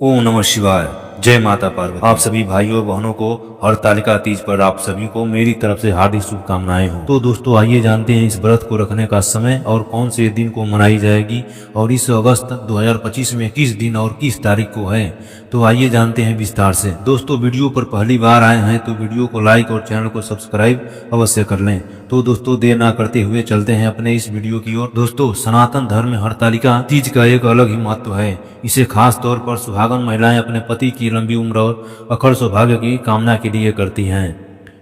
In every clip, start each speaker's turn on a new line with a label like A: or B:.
A: ओम नमः शिवाय। जय माता पार्वती। आप सभी भाइयों बहनों को हरतालिका तीज पर आप सभी को मेरी तरफ से हार्दिक शुभकामनाएं हो। तो दोस्तों आइए जानते हैं इस व्रत को रखने का समय और कौन से दिन को मनाई जाएगी और इस अगस्त 2025 में किस दिन और किस तारीख को है। तो आइए जानते हैं विस्तार से। दोस्तों वीडियो पर पहली बार आए हैं तो वीडियो को लाइक और चैनल को सब्सक्राइब अवश्य कर लें। तो दोस्तों देर ना करते हुए चलते हैं अपने इस वीडियो की ओर। दोस्तों सनातन धर्म में हरतालिका तीज का एक अलग ही महत्व है। इसे खास तौर पर सुहागन महिलाएं अपने पति की लंबी उम्र और अखंड सौभाग्य की कामना के लिए करती हैं।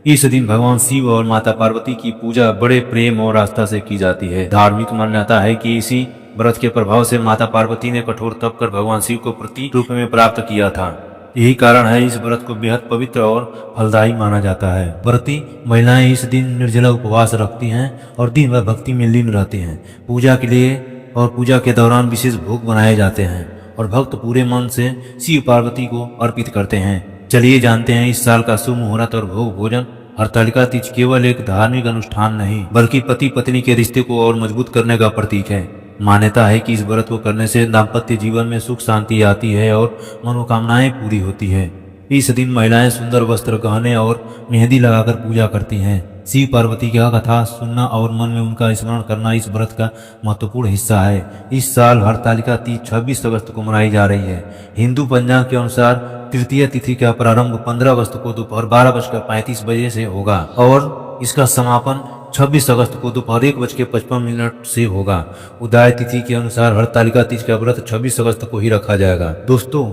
A: इस दिन भगवान शिव और माता पार्वती की पूजा बड़े प्रेम और आस्था से की जाती है। धार्मिक मान्यता है कि इसी व्रत के प्रभाव से माता पार्वती ने कठोर तप कर भगवान शिव को प्रति रूप में प्राप्त किया था। यही कारण है इस व्रत को बेहद पवित्र और फलदायी माना जाता है। व्रती महिलाएं इस दिन निर्जला उपवास रखती हैं और दिन भर भक्ति में लीन रहती हैं। पूजा के लिए और पूजा के दौरान विशेष भोग बनाए जाते हैं और भक्त पूरे मन से शिव पार्वती को अर्पित करते हैं। चलिए जानते हैं इस साल का शुभ मुहूर्त और भोग भोजन। हरतालिका तीज केवल एक धार्मिक अनुष्ठान नहीं बल्कि पति पत्नी के रिश्ते को और मजबूत करने का प्रतीक है। मान्यता है कि इस व्रत को करने से दाम्पत्य जीवन में सुख शांति आती है और मनोकामनाएं पूरी होती है। इस दिन महिलाएं सुंदर वस्त्र गहने और मेहंदी लगाकर पूजा करती हैं। शिव पार्वती की कथा सुनना और मन में उनका स्मरण करना इस व्रत का महत्वपूर्ण हिस्सा है। इस साल हरतालिका तीज 26 अगस्त को मनाई जा रही है। हिंदू पंचांग के अनुसार तृतीय तिथि का प्रारंभ 15 अगस्त को दोपहर 12:35 बजे से होगा और इसका समापन 26 अगस्त को दोपहर 1:55 से होगा। उदय तिथि के अनुसार हरतालिका तीज का व्रत 26 अगस्त को ही रखा जाएगा। दोस्तों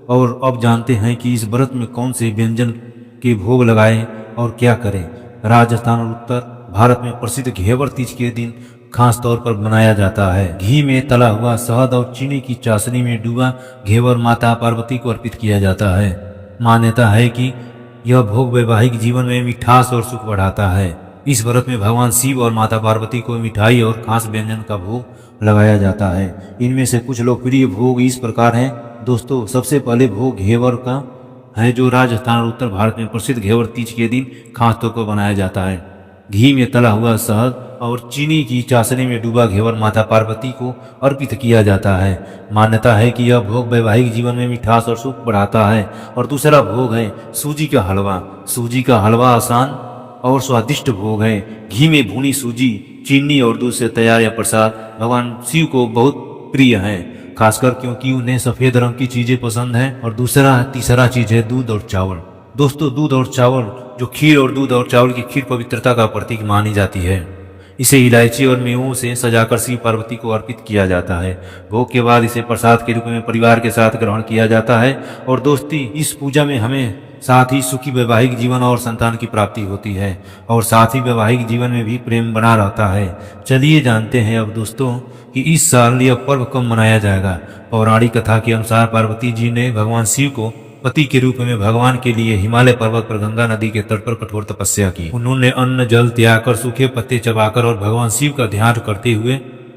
A: और अब जानते हैं कि इस व्रत में कौन से व्यंजन के भोग लगाएं और क्या करें। राजस्थान और उत्तर भारत में प्रसिद्ध घेवर तीज के दिन खास तौर पर बनाया जाता है। घी में तला हुआ शहद और चीनी की चाशनी में डूबा घेवर माता पार्वती को अर्पित किया जाता है। मान्यता है कि यह भोग वैवाहिक जीवन में मिठास और सुख बढ़ाता है। इस व्रत में भगवान शिव और माता पार्वती को मिठाई और खास व्यंजन का भोग लगाया जाता है। इनमें से कुछ लोकप्रिय भोग इस प्रकार हैं। दोस्तों सबसे पहले भोग घेवर का है जो राजस्थान और उत्तर भारत में प्रसिद्ध घेवर तीज के दिन खास तौर पर बनाया जाता है। घी में तला हुआ शहद और चीनी की चाशनी में डूबा घेवर माता पार्वती को अर्पित किया जाता है। मान्यता है कि यह भोग वैवाहिक जीवन में मिठास और सुख बढ़ाता है। और दूसरा भोग है सूजी का हलवा। सूजी का हलवा आसान और स्वादिष्ट भोग है। घी में भुनी सूजी, चीनी और दूध से तैयार यह प्रसाद भगवान शिव को बहुत प्रिय है, खासकर क्योंकि उन्हें सफेद रंग की चीजें पसंद है। और तीसरा चीज है दूध और चावल। दोस्तों दूध और चावल जो खीर और दूध और चावल की खीर पवित्रता का प्रतीक मानी जाती है। इसे इलायची और मेवों से सजाकर शिव पार्वती को अर्पित किया जाता है। भोग के बाद इसे प्रसाद के रूप में परिवार के साथ ग्रहण किया जाता है। और दोस्ती इस पूजा में हमें साथ ही सुखी वैवाहिक जीवन और संतान की प्राप्ति होती है और साथ ही वैवाहिक जीवन में भी प्रेम बना रहता है। चलिए जानते हैं अब दोस्तों कि इस साल यह पर्व कब मनाया जाएगा। पौराणिक कथा के अनुसार पार्वती जी ने भगवान शिव को पति के रूप में भगवान के लिए हिमालय पर्वत पर गंगा नदी के तट पर कठोर तपस्या की। उन्होंने अन्न जल त्याग कर सूखे पत्ते चबाकर और भगवान शिव का ध्यान करते हुए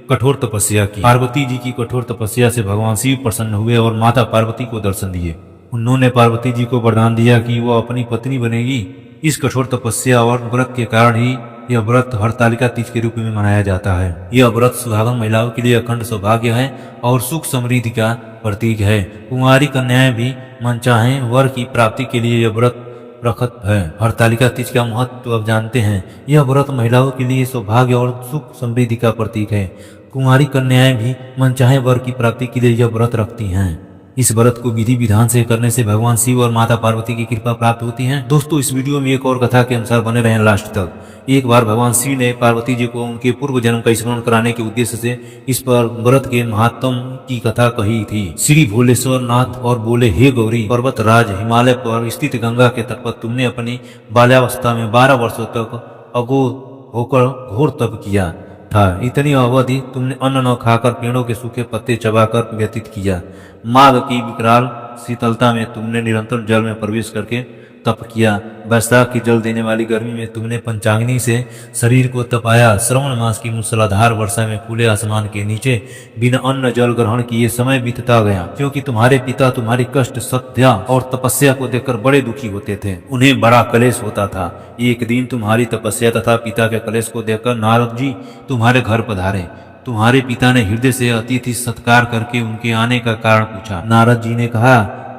A: कठोर तपस्या की। पार्वती जी की कठोर तपस्या से भगवान शिव प्रसन्न हुए और माता पार्वती को दर्शन दिए। उन्होंने पार्वती जी को वरदान दिया कि वह अपनी पत्नी बनेगी। इस कठोर तपस्या और व्रत के कारण ही यह व्रत हरतालिका तीज के रूप में मनाया जाता है। यह व्रत सुहागन महिलाओं के लिए अखंड सौभाग्य है और सुख समृद्धि का प्रतीक है। कुंवारी कन्याएं भी मनचाहे वर की प्राप्ति के लिए यह व्रत रखत है। हरतालिका तीज का महत्व अब जानते हैं। यह व्रत महिलाओं के लिए सौभाग्य और सुख समृद्धि का प्रतीक है। कुंवारी कन्याएं भी मनचाहे वर की प्राप्ति के लिए यह व्रत रखती हैं। इस व्रत को विधि विधान से करने से भगवान शिव और माता पार्वती की कृपा प्राप्त होती है। दोस्तों इस वीडियो में एक और कथा के अनुसार बने रहें लास्ट तक। एक बार भगवान शिव ने पार्वती जी को उनके पूर्व जन्म का स्मरण कराने के उद्देश्य से इस पर व्रत के महात्म की कथा कही थी। श्री भोलेश्वर नाथ और बोले, हे गौरी, पर्वत राज हिमालय पर स्थित गंगा के तट पर तुमने अपनी बाल्यावस्था में 12 वर्षों तक अघोर होकर घोर तप किया था। इतनी अवधि तुमने अन्न न खाकर पेड़ों के सूखे पत्ते चबाकर व्यतीत किया। माघ की विकराल शीतलता में तुमने निरंतर जल में प्रवेश करके तप किया। वैशाख की जल देने वाली गर्मी में तुमने पंचाग्नि से शरीर को तपाया। श्रावण मास की मूसलाधार वर्षा में खुले आसमान के नीचे बिना अन्न जल ग्रहण किए समय बीतता गया, क्योंकि तुम्हारे पिता तुम्हारी कष्ट सत्या और तपस्या को देखकर बड़े दुखी होते थे। उन्हें बड़ा कलेश होता था। एक दिन तुम्हारी तपस्या तथा पिता के कलेश को देखकर नारद जी तुम्हारे घर पधारे। तुम्हारे पिता ने हृदय से अतिथि सत्कार करके उनके आने का कारण पूछा। नारद जी ने कहा,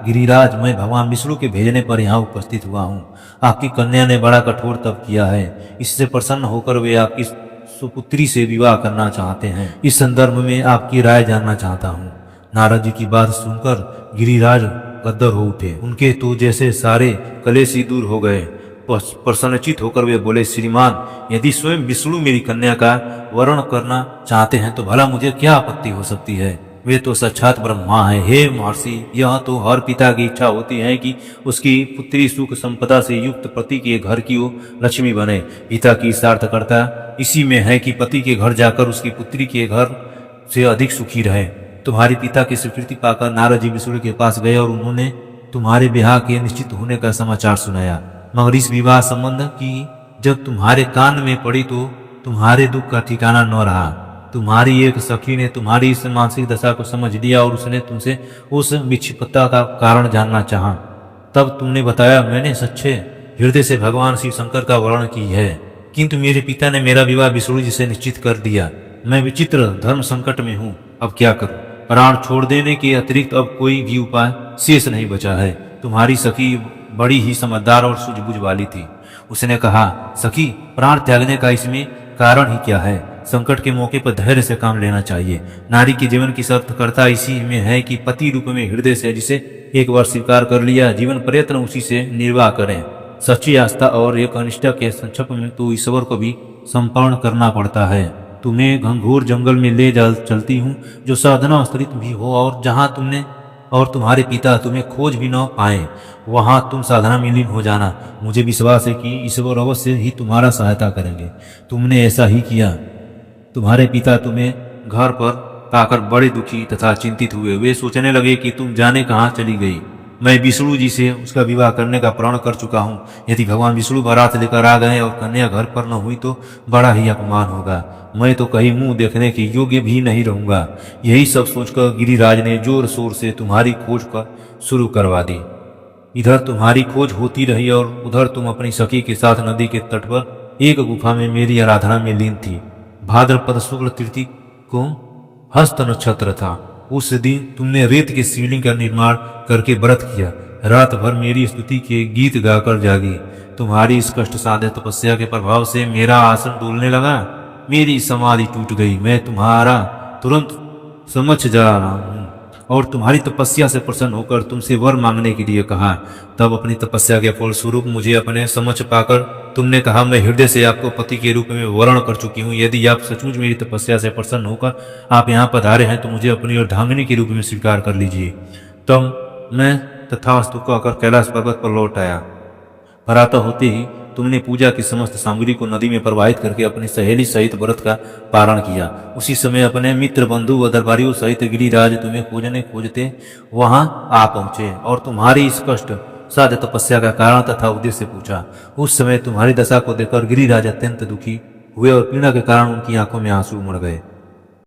A: गिरिराज, मैं भगवान विष्णु के भेजने पर यहाँ उपस्थित हुआ हूँ। आपकी कन्या ने बड़ा कठोर तप किया है, इससे प्रसन्न होकर वे आपकी सुपुत्री से विवाह करना चाहते हैं। इस संदर्भ में आपकी राय जानना चाहता हूँ। नारद जी की बात सुनकर गिरिराज गदगद हो उठे। उनके तो जैसे सारे कलेश ही दूर हो गए। प्रसन्नचित होकर वे बोले, श्रीमान, यदि स्वयं विष्णु मेरी कन्या का वर्ण करना चाहते हैं तो भला मुझे क्या आपत्ति हो सकती है? वे तो साक्षात ब्रह्मा है। हे महर्षि, यह तो हर पिता की इच्छा होती है कि उसकी पुत्री सुख संपदा से युक्त पति के घर की वो लक्ष्मी बने। पिता की सार्थकता इसी में है कि पति के घर जाकर उसकी पुत्री के घर से अधिक सुखी रहे। तुम्हारे पिता की स्वीकृति पाकर नारद जी विष्णु के पास गए और उन्होंने तुम्हारे ब्याह के निश्चित होने का समाचार सुनाया। मगर इस विवाह संबंध की जब तुम्हारे कान में पड़ी तो तुम्हारे दुख का ठिकाना न रहा। तुम्हारी एक सखी ने तुम्हारी इस मानसिक दशा को समझ लिया और उसने तुमसे उस विक्षिप्तता का कारण जानना चाहा। तब तुमने बताया, मैंने सच्चे हृदय से भगवान शिव शंकर का वर्ण की है, किंतु मेरे पिता ने मेरा विवाह विष्णु जी से निश्चित कर दिया। मैं विचित्र धर्म संकट में हूँ, अब क्या करूँ? प्राण छोड़ देने के अतिरिक्त अब कोई भी उपाय शेष नहीं बचा है। तुम्हारी सखी बड़ी ही समझदार और सूझबूझ वाली थी। उसने कहा, सखी, प्राण त्यागने का इसमें कारण ही क्या है? संकट के मौके पर धैर्य से काम लेना चाहिए। नारी के जीवन की सार्थकता इसी में है कि पति रूप में हृदय से जिसे एक बार स्वीकार कर लिया, जीवन प्रयत्न उसी से निर्वाह करें। सच्ची आस्था और एक अनिष्ठा के संक्षेप में तो ईश्वर को भी संपन्न करना पड़ता है। तुम्हें घनघोर जंगल में ले चलती हूँ, जो साधना स्तरित भी हो और जहाँ तुमने और तुम्हारे पिता तुम्हें खोज भी न पाए, वहां तुम साधना में लीन हो जाना। मुझे विश्वास है कि ईश्वर अवश्य ही तुम्हारा सहायता करेंगे। तुमने ऐसा ही किया। तुम्हारे पिता तुम्हें घर पर पाकर बड़े दुखी तथा चिंतित हुए। वे सोचने लगे कि तुम जाने कहाँ चली गई। मैं विष्णु जी से उसका विवाह करने का प्रण कर चुका हूँ। यदि भगवान विष्णु बारात लेकर आ गए और कन्या घर पर न हुई तो बड़ा ही अपमान होगा। मैं तो कहीं मुंह देखने के योग्य भी नहीं रहूंगा। यही सब सोचकर गिरिराज ने जोर शोर से तुम्हारी खोज का शुरू करवा दी। इधर तुम्हारी खोज होती रही और उधर तुम अपनी सखी के साथ नदी के तट पर एक गुफा में मेरी आराधना में लीन थी। भाद्रपद शुक्ल तृतीया को हस्त नक्षत्र था। उस दिन तुमने रेत के शिवलिंग का निर्माण करके व्रत किया। रात भर मेरी स्तुति के गीत गाकर जागी। तुम्हारी इस कष्ट साध्य तपस्या के प्रभाव से मेरा आसन डोलने लगा, मेरी समाधि टूट गई। मैं तुम्हारा तुरंत समझ जा रहा हूँ और तुम्हारी तपस्या से प्रसन्न होकर तुमसे वर मांगने के लिए कहा। तब अपनी तपस्या के फल स्वरूप मुझे अपने समझ पाकर तुमने कहा, मैं हृदय से आपको पति के रूप में वर्ण कर चुकी हूँ। यदि आप सचमुच मेरी तपस्या से प्रसन्न होकर आप यहाँ पधारे हैं तो मुझे अपनी अर्धांगिनी के रूप में स्वीकार कर लीजिए। तब मैं तथास्तु कहकर कैलाश पर्वत पर लौट आया। प्रातः होते ही तुमने पूजा की समस्त सामग्री को नदी में प्रवाहित करके अपनी सहेली सहित व्रत का पारण किया। उसी समय अपने मित्र बंधु व दरबारियों सहित गिरिराज तुम्हें खोजते वहां आ पहुंचे और तुम्हारी इस कष्ट साध्य तपस्या का कारण तथा उद्देश्य पूछा। उस समय तुम्हारी दशा को देखकर गिरिराज अत्यंत दुखी हुए और पीड़ा के कारण उनकी आंखों में आंसू उमड़ गए।